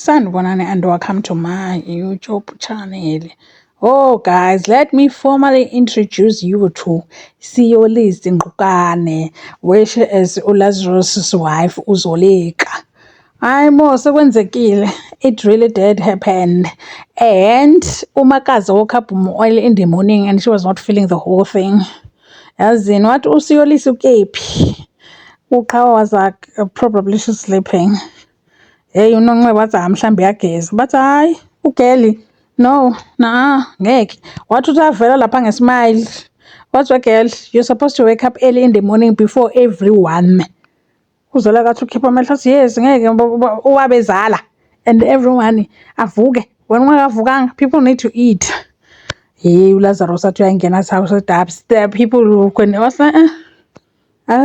Sanibonani and welcome to my YouTube channel. Oh guys, let me formally introduce you to Siyolizi Ngqukane, which is uLazarus' wife uZoleka. Mo sekwenzekile. It really did happen. And umakazi woke up early in the morning and she was not feeling the whole thing. Yazini wathi uSiyolisi ukephi? Uqhawe was like, probably she's sleeping. Hey uNonxeba wathi mhlawumbe uyageza bathi hayi ugeli no ngeke wathi uthavela lapha ngesmile wathi girl you're supposed to wake up early in the morning before everyone uzola kathi ukhipha amehlo athi yes ngeke uwabezala and everyone avuke wena ungakavukanga people need to eat. Hey uLazarus athi uyangena house there people when was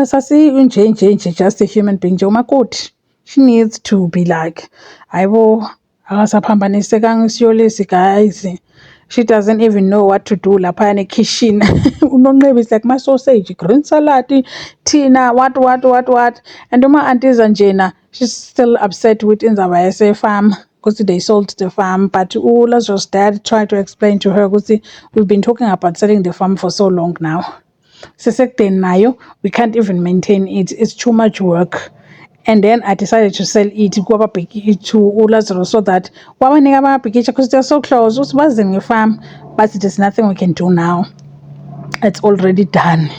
sasi nje just a human being nje umakoti. She needs to be like, Aibo, akasaphambaniseka ngisiyolisi guys. She doesn't even know what to do lapha in the kitchen. UNonxeba is like my sausage, green salad, Tina, what. And my aunties Anjena, she's still upset with Inzaba yase farm because they sold the farm. But Lazarus' dad tried to explain to her because we've been talking about selling the farm for so long now. Sisekudeni nayo, we can't even maintain it. It's too much work. And then I decided to sell it to uLazarus so that because they're so close, usibazini farm, but there's nothing we can do now. It's already done.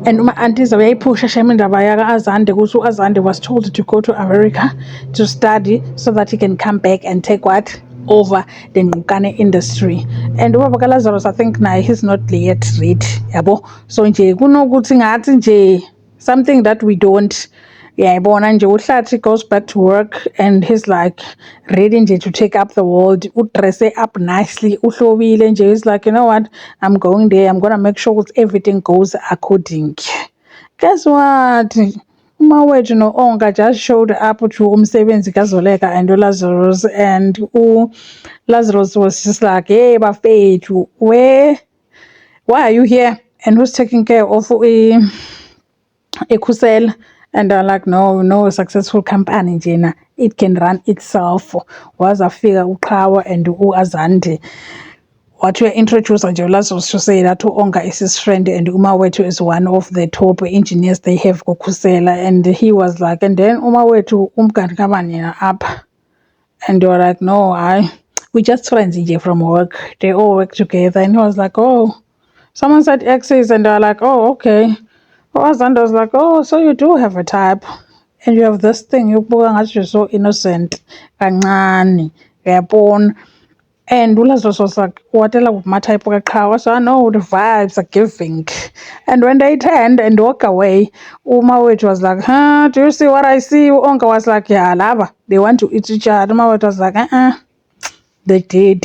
And my aunties pusha indaba yaka Azande ukuthi Azande was told to go to America to study so that he can come back and take what over the Ngqukane industry. And ubaba Lazarus, I think now he's not yet ready yabo. So nje kunokuthi ngathi nje something that we don't. Yeah, nje uhlathi goes back to work and he's like ready nje to take up the world. Dress up nicely, uhlobile nje. He's like, you know what? I'm going there. I'm gonna make sure that everything goes according. Guess what? Umawethu no-Onga just showed up to umsebenzi kaZoleka and uLazarus, and Lazarus was just like, hey bafethu, why are you here? And who's taking care of Ekusel? And they're like, no, a successful company, Jena. It can run itself. Was a figure uqhawe and Azande. What we introduced Lazarus to say that Onga is his friend and Umawethu is one of the top engineers they have Kusela. And he was like, and then Umawethu umkani up. And they were like, no, we just friends from work. They all work together. And he was like, oh, someone said exes, and they were like, oh, okay. Azanda was like, oh, so you do have a type. And you have this thing, you're so innocent. Kancane, uyabona. And uLazarus was like, what my type of car? So I know the vibes are giving. And when they turned and walk away, Umawethu was like, do you see what I see? Onka was like, yeah, lava. They want to eat each other. Umawethu was like, they did.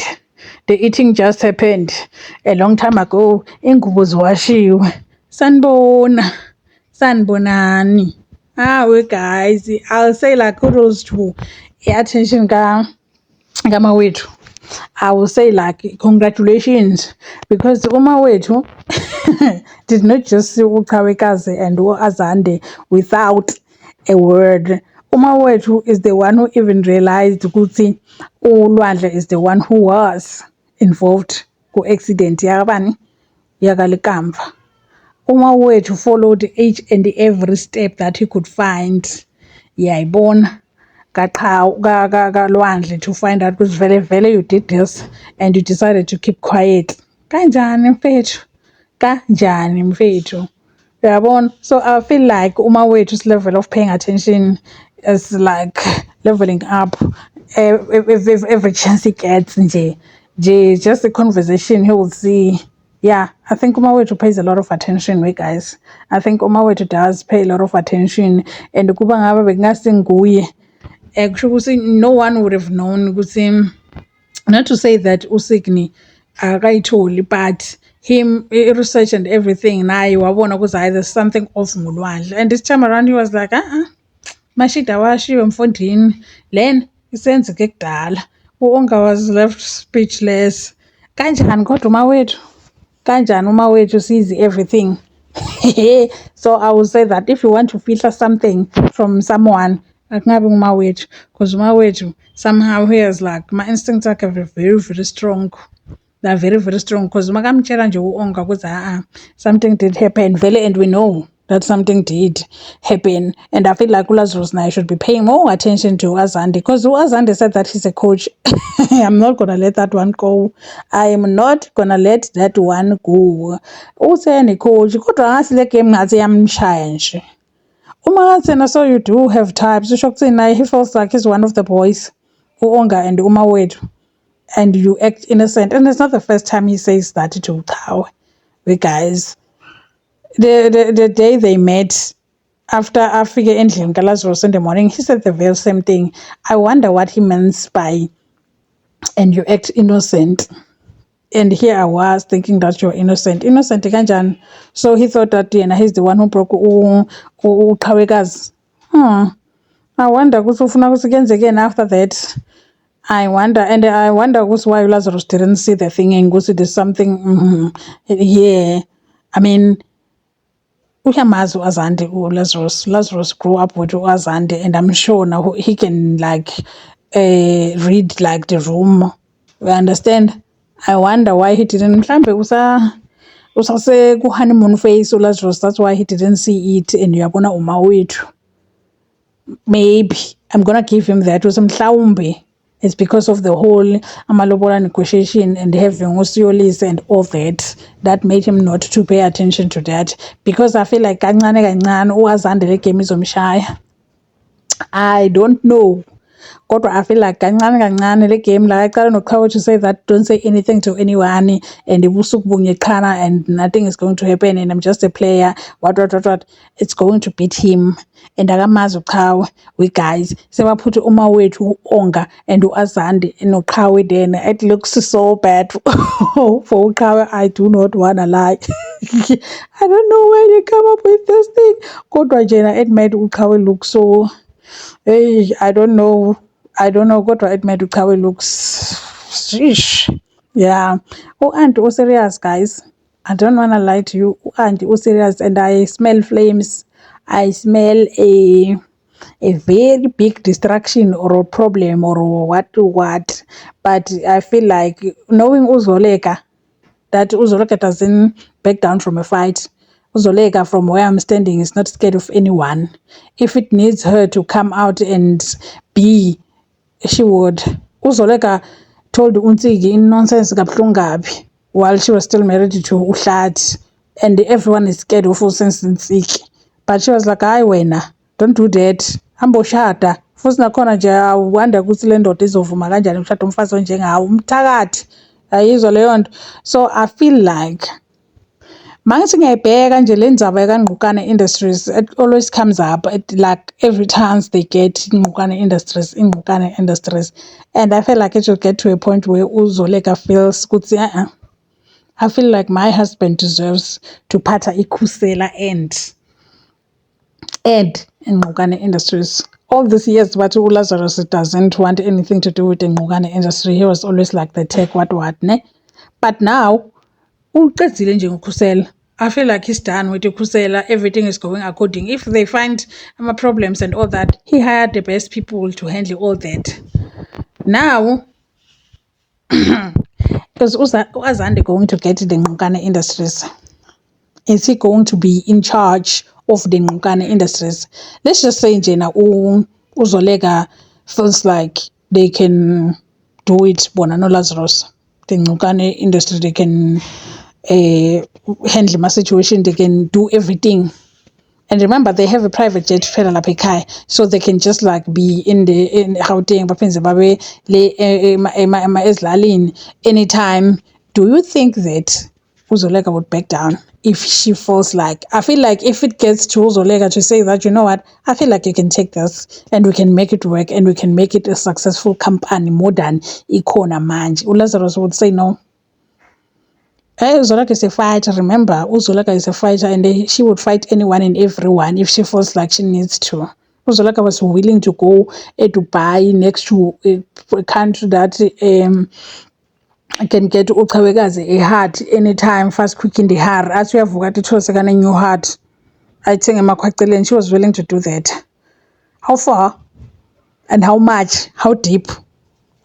The eating just happened a long time ago. Ingubo ziwashiwe. Sanibonani. We guys, I'll say like kudos to attention kamawethu. I will say like congratulations because umawethu did not just see uChawekazi and Azande without a word. Umawethu is the one who even realized ukuthi uLwandle is the one who was involved ku accident yakabani yakalikamva. Umawethu followed each and every step that he could find. Yayibona kaLwandle to find out ukuthi vele you did this and you decided to keep quiet. Kanjani mfethu? Uyabona? So I feel like umawethu's level of paying attention is like leveling up every chance he gets nje. Just a conversation he will see. Yeah, I think umawethu pays a lot of attention, guys. I think umawethu does pay a lot of attention, and kuba ngabe bekungasinguye, no one would have known ukuthi, not to say that uSigny akayitholi, but him research and everything naye wabona ukuthi there's something off ngoLwandle. And this time around he was like, mashida washiwe mfondini, len isenzeke kudala. uOnga was left speechless. Kanjani kodwa umawethu? Kanjani umawethu sees everything. So I would say that if you want to filter something from someone, akungabi ngumawethu, because umawethu somehow he has like ma-instincts akhe very very strong. They're very very strong because makamtshela nje u-Onga ukuthi something did happen vele, and we know that something did happen, and I feel like uLazarus naye should be paying more attention to Azande, because Azande said that he's a coach. I'm not gonna let that one go. I am not gonna let that one go. Useni coach kodwa ngathi le game ngathi yamshaya nje. Uma ngathi so you do have types, usho ukuthi he feels like he's one of the boys, u-Onga and umawethu, and you act innocent, and it's not the first time he says that to Uqhawe. The guys, the day they met, after afike endlini kaLazarus in the morning, he said the very same thing. I wonder what he means by and you act innocent. And here I was thinking that you're innocent. Innocent kanjani? So he thought that he's the one who broke uQhawekazi. I wonder ukuthi ufuna ukuthi kenzekeni after that. I wonder why Lazarus didn't see the thing and there's something. Yeah, I mean, uyamazi uAzande Lazarus. Lazarus grew up with uAzande, and I'm sure now he can like read like the room. You understand? I wonder why he didn't. Mhlambe usase ku honeymoon phase uLazarus. That's why he didn't see it. And uyabona umawethu. Maybe I'm gonna give him that. Mhlawumbe it's because of the whole amalobola negotiation and having uSiyolisa and all that made him not to pay attention to that, because I feel like kancane kancane uAzande le game izomshaya. I don't know. Kodwa I feel like kancane kancane le game la aqala noQhawe to say that don't say anything to anyone and ubusuku bunye qhana and nothing is going to happen and I'm just a player, what it's going to beat him. And akamazi uQhawe, we guys sebaphuthe umawethu uOnga and uAzande noQhawe, then it looks so bad for uQhawe. I do not wanna lie. I don't know why they come up with this thing. Kodwa njena it made uQhawe look so, hey, I don't know. Kodwa it made uQhawe looks sheesh. Yeah. Auntie, serious guys. I don't wanna lie to you. Auntie, serious, and I smell flames. I smell a very big distraction or a problem or what. But I feel like knowing Uzoleka, that Uzoleka doesn't back down from a fight. Uzoleka, from where I'm standing, is not scared of anyone. If it needs her to come out and be, she would. Uzoleka told Unsigi in nonsense kabuhlungu while she was still married to Uhlati, and everyone is scared of uSensiki. But she was like, hayi wena, don't do that. Hamba ushada. Futhi nakhona nje awanda ukuthi le ndoda izovuma kanjani ukushada umfazi onjengawo umthakathi. Ayizwa leyo nto. So I feel like mangithi ngiyayibheka nje le ndzaba kaNgqukane Industries, it always comes up like every chance they get Ngqukane Industries, and I feel like it should get to a point where uZoleka feels ukuthi I feel like my husband deserves to pata ikhusela and in Ngqukane Industries. All these years, but uLazarus doesn't want anything to do with the Ngqukane Industry. He was always like the tech what ne. But now, uqedile nje ngokhusela. I feel like he's done with ukhusela. Everything is going according. If they find problems and all that, he hired the best people to handle all that. Now, is uAzande going to get the Ngqukane Industries? Is he going to be in charge of the Ngqukane Industries? Let's just say njena uZoleka feels like they can do it bona no Lazarus. The Ngqukane Industry, they can handle my situation, they can do everything. And remember, they have a private jet phela lapha ekhaya, so they can just like be in Gauteng baphenze babe le ezilalini anytime. Do you think that uZoleka would back down if she feels like, I feel like if it gets to uZoleka to say that, you know what, I feel like you can take this and we can make it work and we can make it a successful company more than ikhona manje, uLazarus would say no. uZoleka is a fighter, remember, uZoleka is a fighter, and she would fight anyone and everyone if she feels like she needs to. uZoleka was willing to go to Dubai, next to a country that can get uQhawekazi a heart anytime, fast, quick in the heart. As we have got it was a new heart. I think she was willing to do that. How far? and how much, how deep.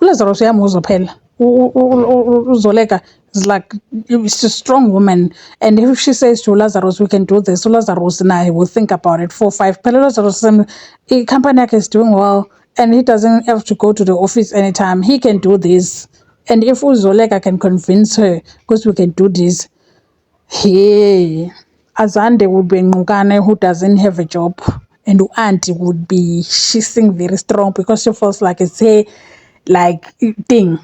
uLazarus uyamuzwa phela. uZoleka is like, she's a strong woman, and if she says to Lazarus, we can do this, uLazarus naye will think about it 4 5. Phela uLazarus company yakhe is doing well, and he doesn't have to go to the office anytime. He can do this, and if uZoleka can convince her, because we can do this, hey, Azande would be Ngukane who doesn't have a job, and auntie would be shissing very strong because she feels like it's her like thing.